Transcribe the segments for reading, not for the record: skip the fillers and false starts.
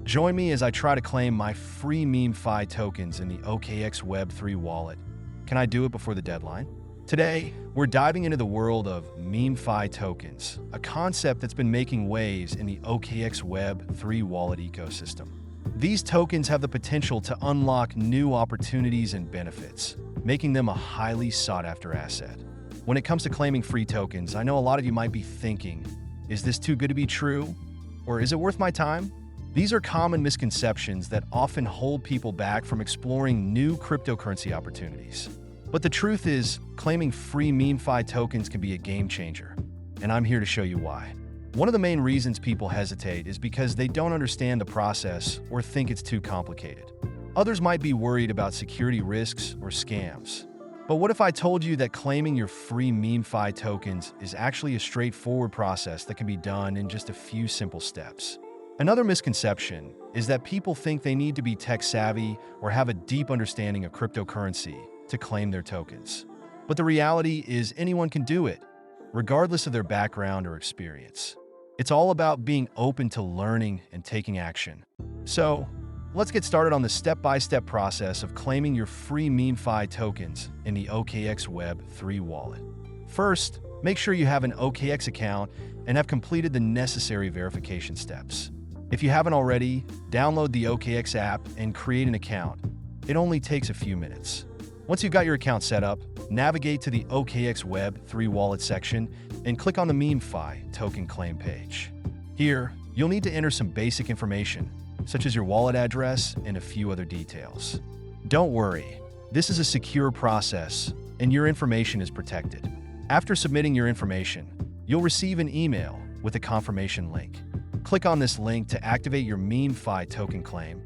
Join me as I try to claim my free Memefi tokens in the OKX Web3 wallet. Can I do it before the deadline? Today, we're diving into the world of Memefi tokens, a concept that's been making waves in the OKX Web3 wallet ecosystem. These tokens have the potential to unlock new opportunities and benefits, making them a highly sought-after asset. When it comes to claiming free tokens, I know a lot of you might be thinking, is this too good to be true? Or is it worth my time? These are common misconceptions that often hold people back from exploring new cryptocurrency opportunities. But the truth is, claiming free Memefi tokens can be a game changer, and I'm here to show you why. One of the main reasons people hesitate is because they don't understand the process or think it's too complicated. Others might be worried about security risks or scams. But what if I told you that claiming your free Memefi tokens is actually a straightforward process that can be done in just a few simple steps? Another misconception is that people think they need to be tech-savvy or have a deep understanding of cryptocurrency to claim their tokens. But the reality is anyone can do it, regardless of their background or experience. It's all about being open to learning and taking action. So, let's get started on the step-by-step process of claiming your free Memefi tokens in the OKX Web3 wallet. First, make sure you have an OKX account and have completed the necessary verification steps. If you haven't already, download the OKX app and create an account. It only takes a few minutes. Once you've got your account set up, navigate to the OKX Web3 wallet section and click on the Memefi token claim page. Here, you'll need to enter some basic information, such as your wallet address and a few other details. Don't worry, this is a secure process and your information is protected. After submitting your information, you'll receive an email with a confirmation link. Click on this link to activate your Memefi token claim,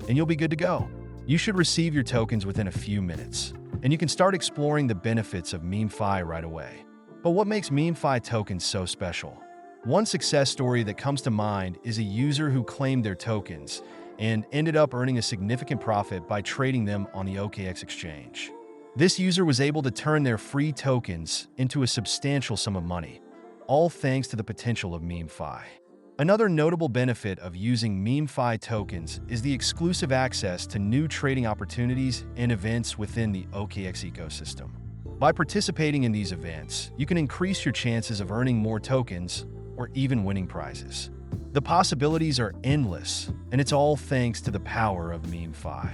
and you'll be good to go. You should receive your tokens within a few minutes, and you can start exploring the benefits of Memefi right away. But what makes Memefi tokens so special? One success story that comes to mind is a user who claimed their tokens and ended up earning a significant profit by trading them on the OKX exchange. This user was able to turn their free tokens into a substantial sum of money, all thanks to the potential of Memefi. Another notable benefit of using Memefi tokens is the exclusive access to new trading opportunities and events within the OKX ecosystem. By participating in these events, you can increase your chances of earning more tokens or even winning prizes. The possibilities are endless, and it's all thanks to the power of Memefi.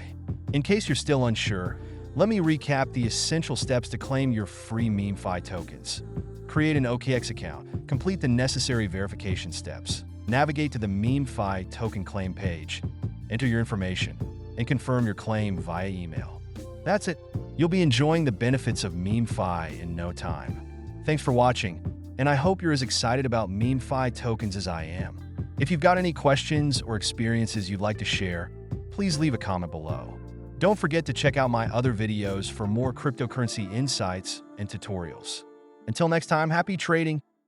In case you're still unsure, let me recap the essential steps to claim your free Memefi tokens. Create an OKX account, complete the necessary verification steps, navigate to the Memefi token claim page, enter your information, and confirm your claim via email. That's it. You'll be enjoying the benefits of Memefi in no time. Thanks for watching, and I hope you're as excited about Memefi tokens as I am. If you've got any questions or experiences you'd like to share, please leave a comment below. Don't forget to check out my other videos for more cryptocurrency insights and tutorials. Until next time, happy trading!